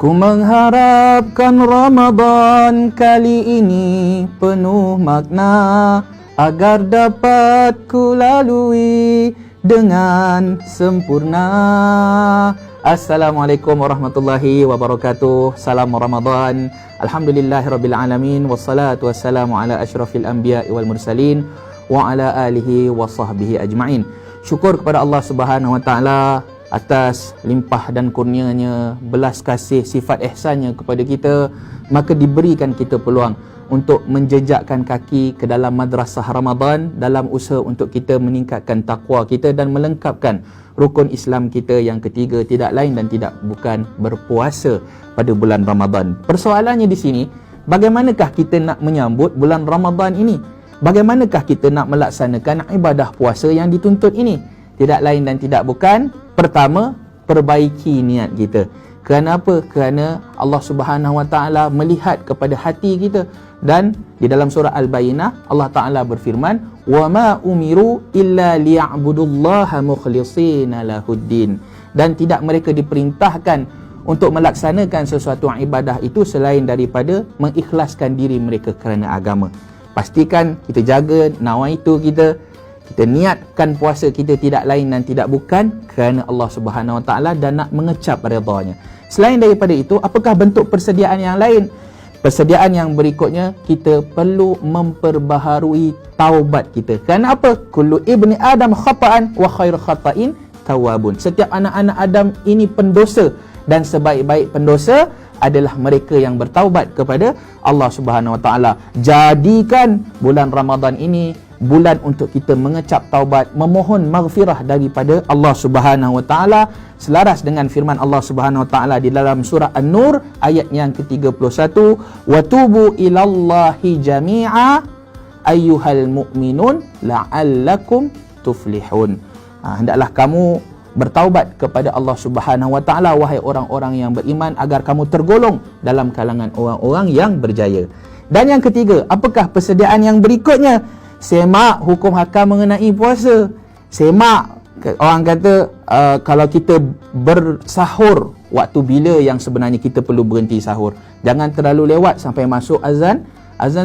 Ku mengharapkan Ramadan kali ini penuh makna, agar dapat ku lalui dengan sempurna. Assalamualaikum warahmatullahi wabarakatuh. Salam Ramadan. Alhamdulillahirabbil alamin, wassalatu wassalamu ala asyrafil anbiya'i wal mursalin wa ala alihi wa sahbihi ajma'in. Syukur kepada Allah Subhanahu wa taala atas limpah dan kurnianya, belas kasih, sifat ihsannya kepada kita, maka diberikan kita peluang untuk menjejakkan kaki ke dalam madrasah Ramadan dalam usaha untuk kita meningkatkan takwa kita dan melengkapkan rukun Islam kita yang ketiga, tidak lain dan tidak bukan berpuasa pada bulan Ramadan. Persoalannya di sini, bagaimanakah kita nak menyambut bulan Ramadan ini? Bagaimanakah kita nak melaksanakan ibadah puasa yang dituntut ini? Tidak lain dan tidak bukan, pertama, perbaiki niat kita. Kerana apa? Kerana Allah Subhanahu wa taala melihat kepada hati kita, dan di dalam surah Al-Bayyinah Allah Taala berfirman, "Wa ma umiru illa liya'budullaha mukhlishina lahuddin." Dan tidak mereka diperintahkan untuk melaksanakan sesuatu ibadah itu selain daripada mengikhlaskan diri mereka kerana agama. Pastikan kita jaga nawaitu kita niatkan puasa kita tidak lain dan tidak bukan kerana Allah Subhanahu wa taala dan nak mengecap redanya. Selain daripada itu, apakah bentuk persediaan yang lain? Persediaan yang berikutnya, kita perlu memperbaharui taubat kita. Kerana apa? Kullu ibni Adam khata'an wa khairu khata'in tawabun. Setiap anak-anak Adam ini pendosa, dan sebaik-baik pendosa adalah mereka yang bertaubat kepada Allah Subhanahu wa taala. Jadikan bulan Ramadan ini bulan untuk kita mengecap taubat, memohon maghfirah daripada Allah Subhanahu wa taala, selaras dengan firman Allah Subhanahu wa taala di dalam surah An-Nur ayat yang ke-31, wa tubu ilallahi jami'a ayyuhal mu'minun la'allakum tuflihun. Hendaklah kamu bertaubat kepada Allah Subhanahu wa taala, wahai orang-orang yang beriman, agar kamu tergolong dalam kalangan orang-orang yang berjaya. Dan yang ketiga, apakah persediaan yang berikutnya? Semak hukum hakam mengenai puasa. Semak, orang kata kalau kita bersahur, waktu bila yang sebenarnya kita perlu berhenti sahur. Jangan terlalu lewat sampai masuk azan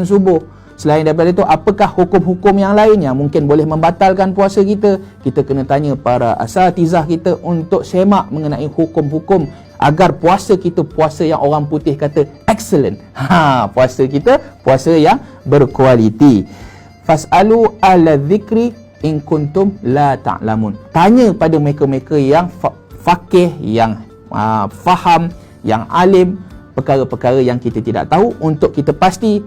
subuh. Selain daripada itu, apakah hukum-hukum yang lain yang mungkin boleh membatalkan puasa kita? Kita kena tanya para asatizah kita untuk semak mengenai hukum-hukum agar puasa kita puasa yang orang putih kata excellent. Puasa kita puasa yang berkualiti. Fas'alu ala dzikri in kuntum la ta'lamun. Tanya pada mereka-mereka yang faqih, yang faham, yang alim perkara-perkara yang kita tidak tahu, untuk kita pasti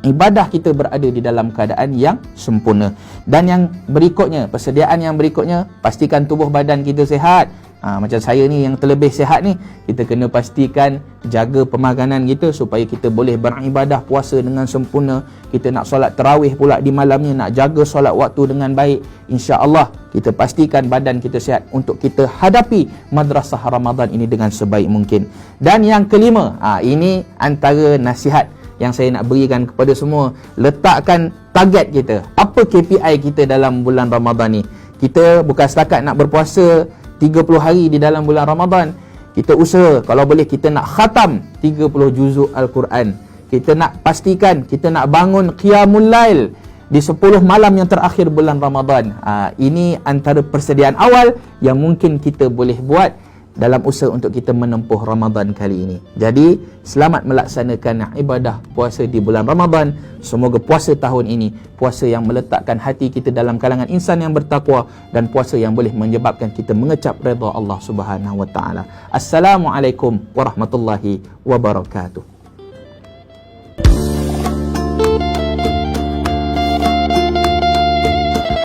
ibadah kita berada di dalam keadaan yang sempurna. Dan yang berikutnya, persediaan yang berikutnya, pastikan tubuh badan kita sihat. Macam saya ni yang terlebih sihat ni, kita kena pastikan jaga pemakanan kita supaya kita boleh beribadah puasa dengan sempurna. Kita nak solat tarawih pula di malamnya, nak jaga solat waktu dengan baik. InsyaAllah kita pastikan badan kita sihat untuk kita hadapi madrasah Ramadan ini dengan sebaik mungkin. Dan yang kelima, ini antara nasihat yang saya nak berikan kepada semua. Letakkan target kita. Apa KPI kita dalam bulan Ramadan ni? Kita bukan setakat nak berpuasa 30 hari di dalam bulan Ramadan. Kita usaha, kalau boleh kita nak khatam 30 juzuk Al-Quran. Kita nak pastikan kita nak bangun Qiyamul Lail di 10 malam yang terakhir bulan Ramadan. Ini antara persediaan awal yang mungkin kita boleh buat dalam usaha untuk kita menempuh Ramadan kali ini. Jadi, selamat melaksanakan ibadah puasa di bulan Ramadan. Semoga puasa tahun ini puasa yang meletakkan hati kita dalam kalangan insan yang bertakwa, dan puasa yang boleh menyebabkan kita mengecap redha Allah Subhanahu wa taala. Assalamualaikum warahmatullahi wabarakatuh.